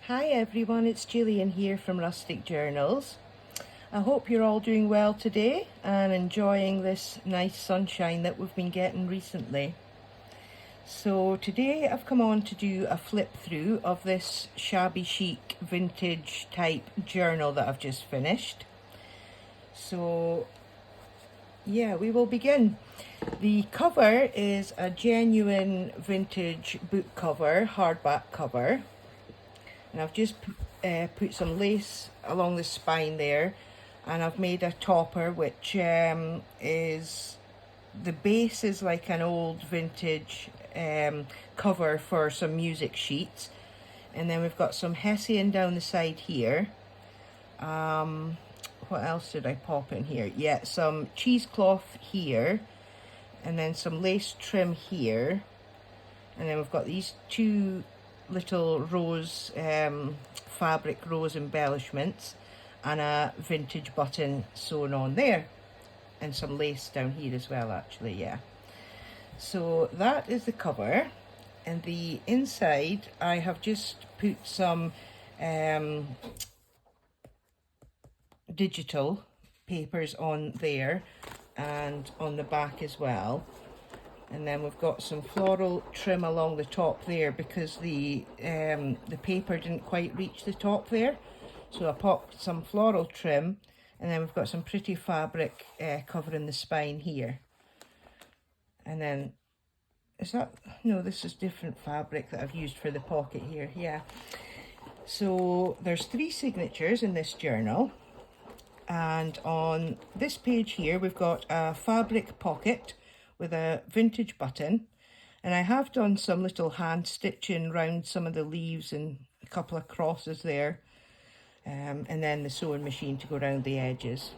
Hi everyone, it's Gillian here from Rustic Journals. I hope you're all doing well today and enjoying this nice sunshine that we've been getting recently. So today I've come on to do a flip through of this shabby chic vintage type journal that I've just finished. So yeah, we will begin. The cover is a genuine vintage book cover, hardback cover. And I've just put some lace along the spine there, and I've made a topper which is, the base is like an old vintage cover for some music sheets, and then we've got some hessian down the side here. What else did I pop in here? Yeah, some cheesecloth here, and then some lace trim here, and then we've got these two little rose fabric rose embellishments and a vintage button sewn on there, and some lace down here as well actually. Yeah, so that is the cover, and the inside I have just put some digital papers on there and on the back as well. And then we've got some floral trim along the top there because the paper didn't quite reach the top there. So I popped some floral trim, and then we've got some pretty fabric covering the spine here. And then, is that, no, this is different fabric that I've used for the pocket here, yeah. So there's 3 signatures in this journal. And on this page here, we've got a fabric pocket with a vintage button, and I have done some little hand stitching around some of the leaves and a couple of crosses there, and then the sewing machine to go around the edges.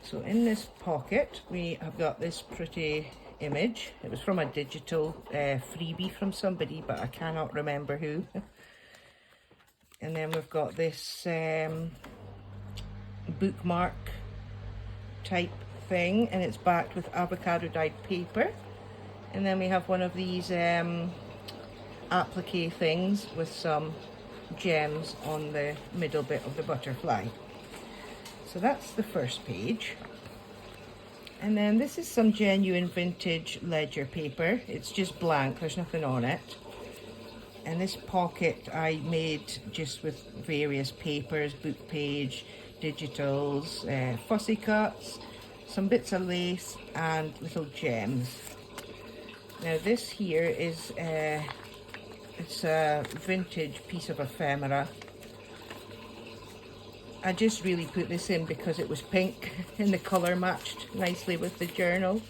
So in this pocket we have got this pretty image. It was from a digital freebie from somebody, but I cannot remember who. And then we've got this bookmark type thing, and it's backed with avocado dyed paper. And then we have one of these applique things with some gems on the middle bit of the butterfly. So that's the first page. And then this is some genuine vintage ledger paper. It's just blank, there's nothing on it. And this pocket I made just with various papers, book page, digitals, fussy cuts, some bits of lace and little gems. Now this here is it's a vintage piece of ephemera. I just really put this in because it was pink and the colour matched nicely with the journal.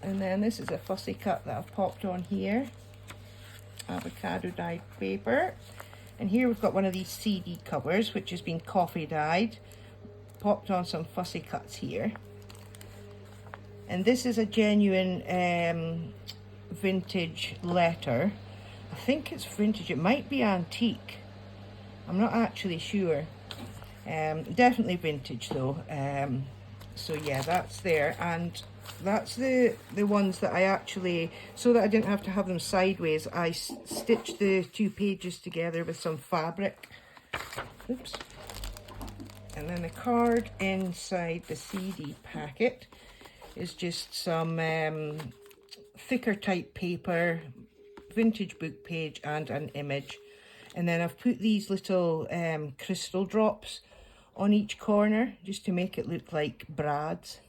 And then this is a fussy cut that I've popped on here, avocado dyed paper. And here we've got one of these CD covers which has been coffee dyed, popped on some fussy cuts here. And this is a genuine vintage letter. I think it's vintage, it might be antique, I'm not actually sure. Definitely vintage though. So yeah, that's there, and that's the ones that I actually, so that I didn't have to have them sideways, I stitched the 2 pages together with some fabric. Oops. And then the card inside the CD packet is just some thicker type paper, vintage book page and an image. And then I've put these little crystal drops on each corner just to make it look like brads.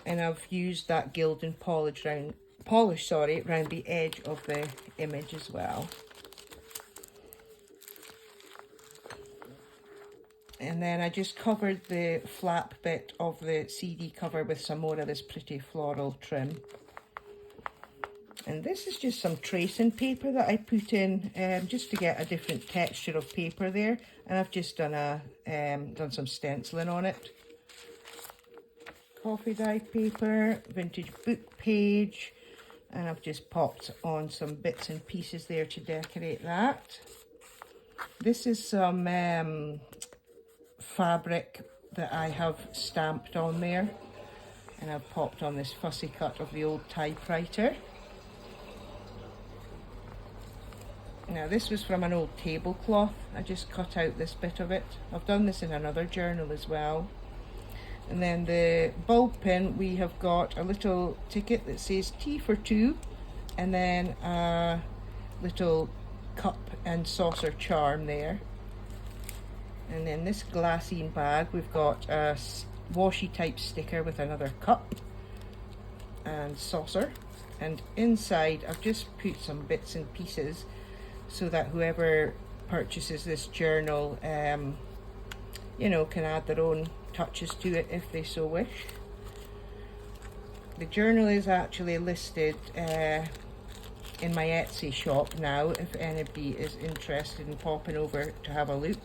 And I've used that gilded polish around the edge of the image as well. And then I just covered the flap bit of the CD cover with some more of this pretty floral trim. And this is just some tracing paper that I put in just to get a different texture of paper there. And I've just done some stenciling on it. Coffee dyed paper, vintage book page, and I've just popped on some bits and pieces there to decorate that. This is some fabric that I have stamped on there, and I've popped on this fussy cut of the old typewriter. Now this was from an old tablecloth. I just cut out this bit of it. I've done this in another journal as well. And then the bulb pin, we have got a little ticket that says tea for two, and then a little cup and saucer charm there. And then this glassine bag, we've got a washi type sticker with another cup and saucer. And inside I've just put some bits and pieces so that whoever purchases this journal, you know, can add their own touches to it if they so wish. The journal is actually listed in my Etsy shop now, if anybody is interested in popping over to have a look.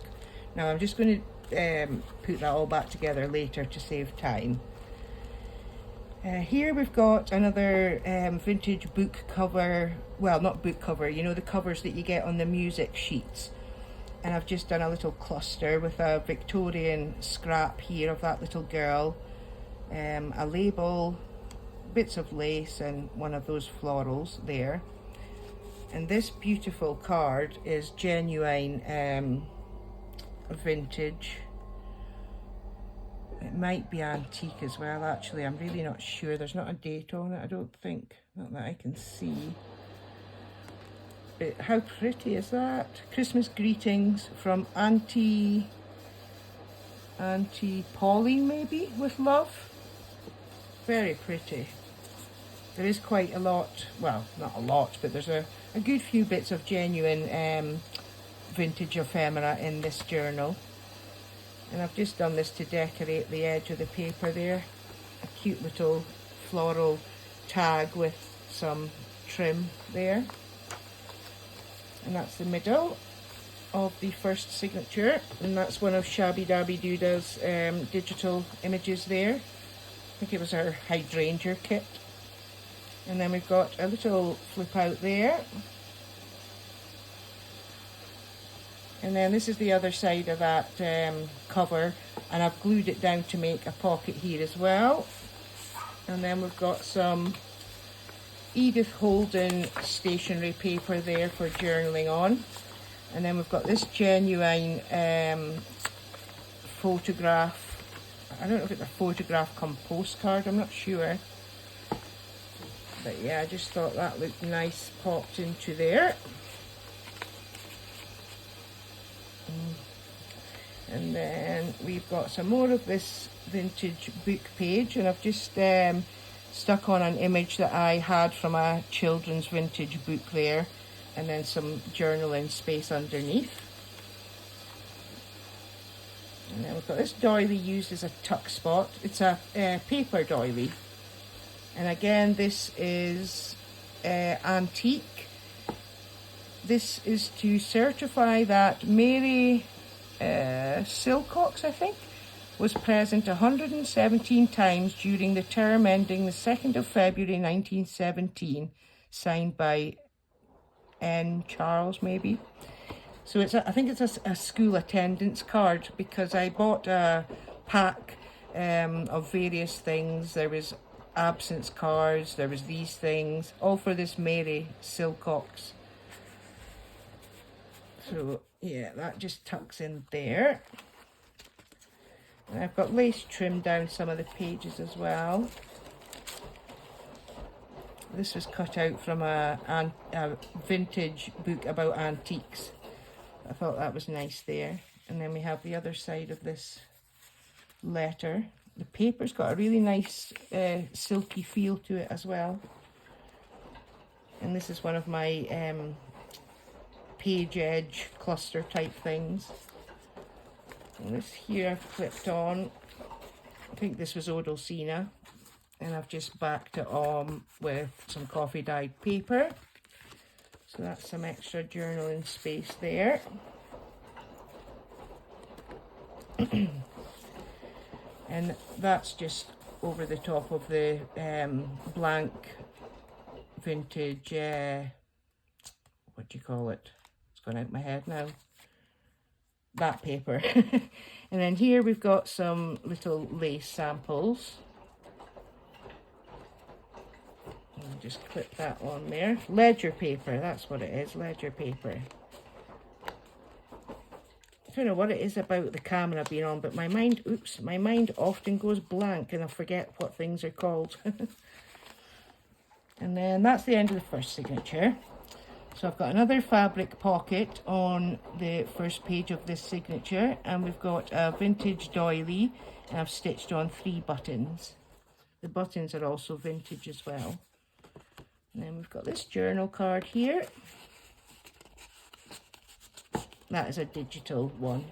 Now I'm just going to put that all back together later to save time. Here we've got another vintage book cover, well, not book cover, you know, the covers that you get on the music sheets. And I've just done a little cluster with a Victorian scrap here of that little girl, a label, bits of lace, and one of those florals there. And this beautiful card is genuine vintage. It might be antique as well, actually. I'm really not sure. There's not a date on it, I don't think. Not that I can see. But how pretty is that? Christmas greetings from Auntie Pauline, maybe, with love. Very pretty. There is quite a lot, well, not a lot, but there's a good few bits of genuine vintage ephemera in this journal. And I've just done this to decorate the edge of the paper there. A cute little floral tag with some trim there. And that's the middle of the first signature. And that's one of Shabby Dabby Dooda's digital images there. I think it was her hydrangea kit. And then we've got a little flip out there. And then this is the other side of that cover, and I've glued it down to make a pocket here as well. And then we've got some Edith Holden stationery paper there for journaling on. And then we've got this genuine photograph. I don't know if it's a photograph come postcard, I'm not sure. But yeah, I just thought that looked nice popped into there. And then we've got some more of this vintage book page, and I've just stuck on an image that I had from a children's vintage book there, and then some journaling space underneath. And then we've got this doily used as a tuck spot. It's a paper doily, and again this is antique. This is to certify that Mary Silcox, I think, was present 117 times during the term ending the 2nd of February 1917, signed by N. Charles, maybe. So it's I think it's a school attendance card, because I bought a pack of various things. There was absence cards, there was these things, all for this Mary Silcox. So yeah, that just tucks in there. And I've got lace trimmed down some of the pages as well. This was cut out from a vintage book about antiques. I thought that was nice there. And then we have the other side of this letter. The paper's got a really nice silky feel to it as well. And this is one of my page edge cluster type things. And this here I've clipped on, I think this was Eau Dulcina, and I've just backed it on with some coffee dyed paper. So that's some extra journaling space there. And that's just over the top of the blank vintage, what do you call it? It's gone out of my head now. That paper. And then here we've got some little lace samples. just clip that on there. Ledger paper, that's what it is, ledger paper. I don't know what it is about the camera being on, but my mind often goes blank and I forget what things are called. And then that's the end of the first signature. So I've got another fabric pocket on the first page of this signature, and we've got a vintage doily, and I've stitched on 3 buttons. The buttons are also vintage as well. And then we've got this journal card here. That is a digital one.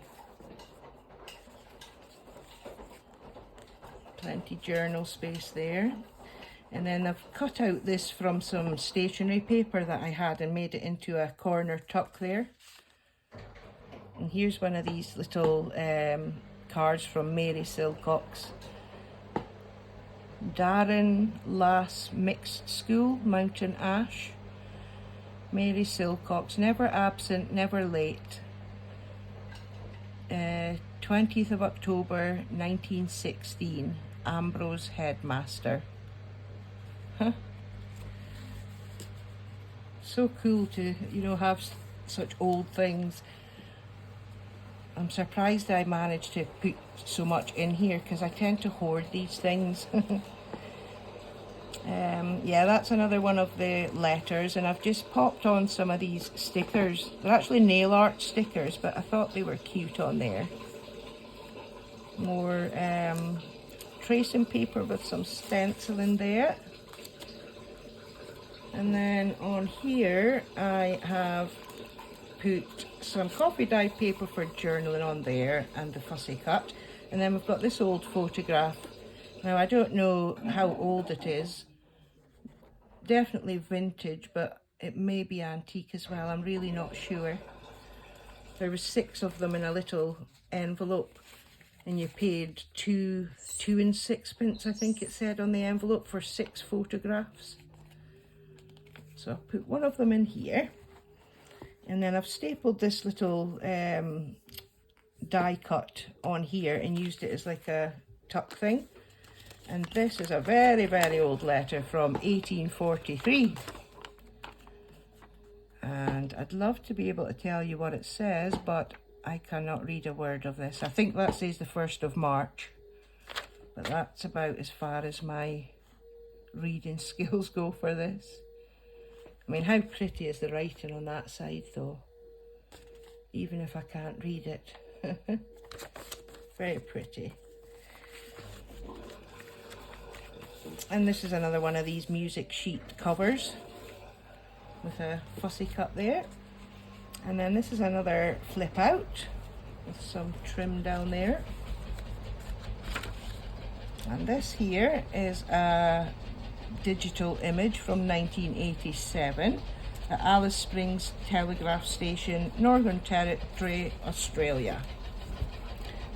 Plenty journal space there. And then I've cut out this from some stationery paper that I had and made it into a corner tuck there. And here's one of these little cards from Mary Silcox. Darren Lass Mixed School, Mountain Ash. Mary Silcox, never absent, never late. 20th of October 1916, Ambrose Headmaster. Huh? So cool to, you know, have such old things. I'm surprised I managed to put so much in here because I tend to hoard these things. Yeah, that's another one of the letters, and I've just popped on some of these stickers. They're actually nail art stickers, but I thought they were cute on there. More tracing paper with some stencil in there. And then on here I have put some coffee dye paper for journaling on there and the fussy cut. And then we've got this old photograph. Now I don't know how old it is. Definitely vintage, but it may be antique as well. I'm really not sure. There was 6 of them in a little envelope, and you paid 2 and 6pence, I think it said on the envelope, for 6 photographs. So I've put one of them in here, and then I've stapled this little die cut on here and used it as like a tuck thing. And this is a very, very old letter from 1843. And I'd love to be able to tell you what it says, but I cannot read a word of this. I think that says the 1st of March. But that's about as far as my reading skills go for this. I mean, how pretty is the writing on that side though? Even if I can't read it. Very pretty. And this is another one of these music sheet covers with a fussy cut there. And then this is another flip out with some trim down there. And this here is a digital image from 1987 at Alice Springs Telegraph Station, Northern Territory, Australia.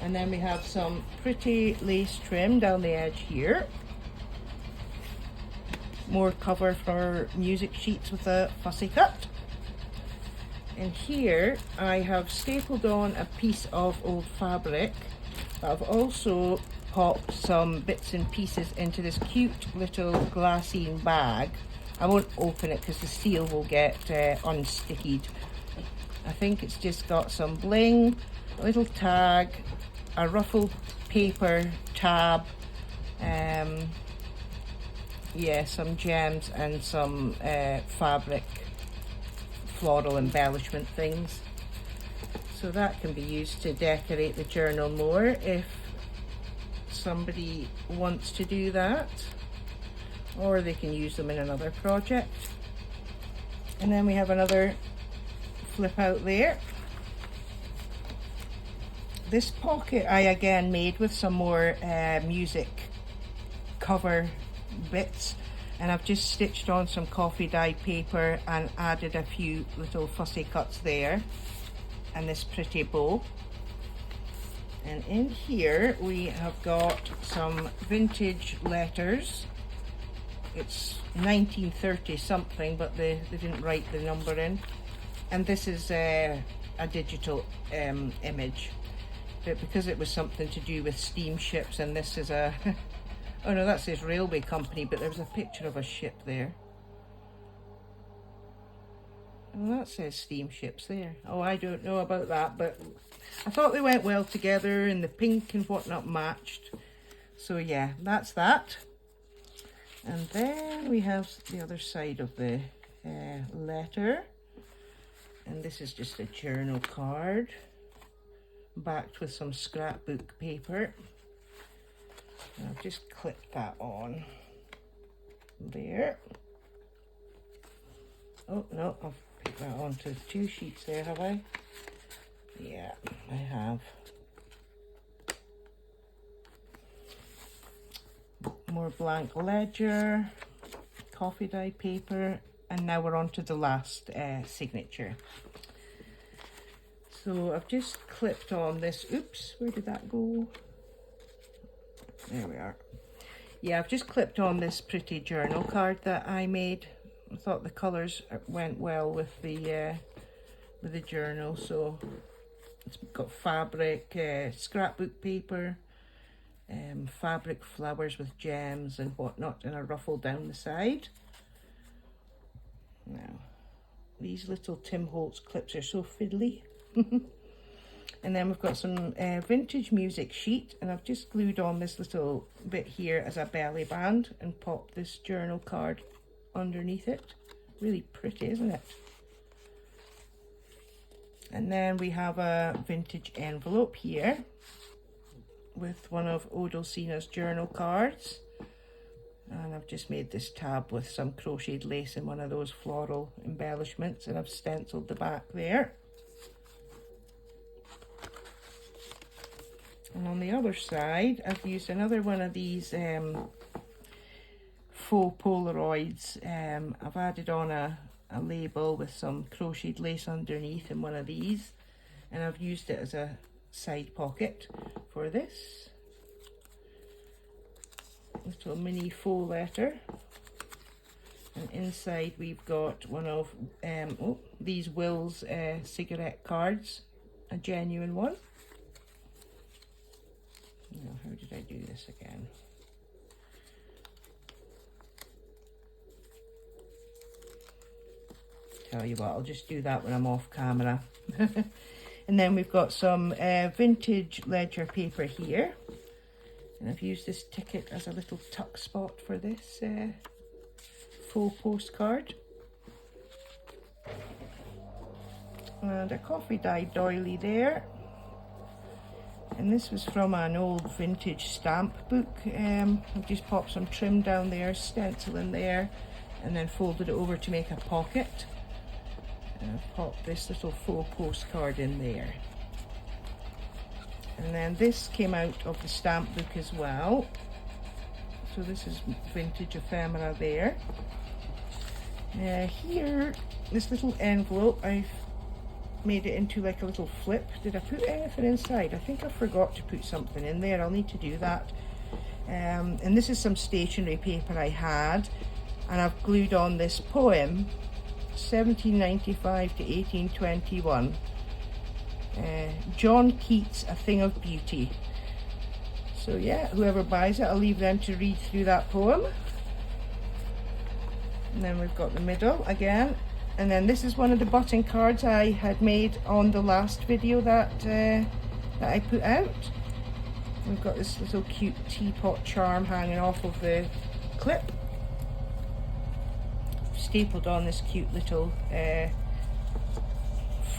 And then we have some pretty lace trim down the edge here. More cover for music sheets with a fussy cut. And here I have stapled on a piece of old fabric. I've also popped some bits and pieces into this cute little glassine bag. I won't open it because the seal will get unsticky. I think it's just got some bling, a little tag, a ruffled paper tab, yeah, some gems and some fabric floral embellishment things. So that can be used to decorate the journal more if somebody wants to do that, or they can use them in another project. And then we have another flip out there. This pocket I again made with some more music cover bits, and I've just stitched on some coffee dye paper and added a few little fussy cuts there and this pretty bow. And in here we have got some vintage letters. It's 1930 something, but they didn't write the number in. And this is a digital image, but because it was something to do with steamships, and this is a oh no, that says railway company, but there's a picture of a ship there. Well, that says steamships there. Oh, I don't know about that, but I thought they went well together and the pink and whatnot matched. So yeah, that's that. And then we have the other side of the letter. And this is just a journal card backed with some scrapbook paper. And I've just clipped that on there. Oh no, I've put that onto 2 sheets there, have I? Yeah, I have. More blank ledger, coffee dye paper, and now we're on to the last signature. So I've just clipped on this, oops, where did that go? There we are. Yeah, I've just clipped on this pretty journal card that I made. I thought the colours went well with the journal. So it's got fabric, scrapbook paper, fabric flowers with gems and whatnot, and a ruffle down the side. Now, these little Tim Holtz clips are so fiddly. And then we've got some vintage music sheet, and I've just glued on this little bit here as a belly band and popped this journal card underneath it. Really pretty, isn't it? And then we have a vintage envelope here with one of Odelsina's journal cards. And I've just made this tab with some crocheted lace and one of those floral embellishments, and I've stenciled the back there. And on the other side, I've used another one of these faux Polaroids. I've added on a label with some crocheted lace underneath in one of these, and I've used it as a side pocket for this little mini faux letter. And inside we've got one of these Will's cigarette cards, a genuine one. Now, how did I do this again? Tell you what, I'll just do that when I'm off camera. And then we've got some vintage ledger paper here. And I've used this ticket as a little tuck spot for this faux postcard. And a coffee dyed doily there. And this was from an old vintage stamp book. I've just popped some trim down there, stencil in there, and then folded it over to make a pocket. And I've popped this little faux postcard in there. And then this came out of the stamp book as well. So this is vintage ephemera there. Here, this little envelope, I've made it into like a little flip. Did I put anything inside? I think I forgot to put something in there. I'll need to do that. And this is some stationery paper I had, and I've glued on this poem, 1795 to 1821. John Keats, A Thing of Beauty. So yeah, whoever buys it, I'll leave them to read through that poem. And then we've got the middle again. And then this is one of the button cards I had made on the last video that I put out. We've got this little cute teapot charm hanging off of the clip. Stapled on this cute little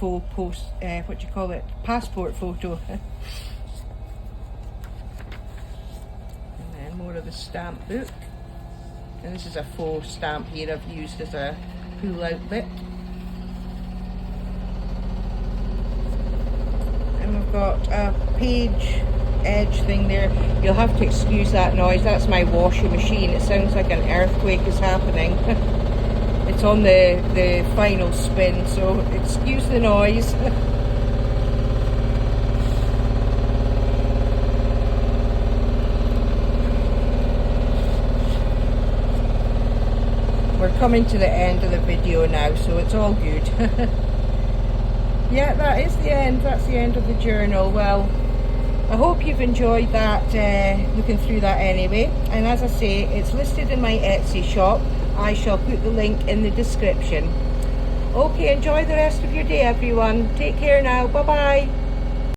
faux post, what do you call it? Passport photo. And then more of the stamp book. And this is a faux stamp here I've used as a pull outlet. And we've got a page edge thing there. You'll have to excuse that noise. That's my washing machine. It sounds like an earthquake is happening. It's on the final spin, so excuse the noise. We're coming to the end of the video now, so it's all good. Yeah, that is the end. That's the end of the journal. Well, I hope you've enjoyed that, looking through that anyway. And as I say, it's listed in my Etsy shop. I shall put the link in the description. Okay, enjoy the rest of your day, everyone. Take care now. Bye-bye.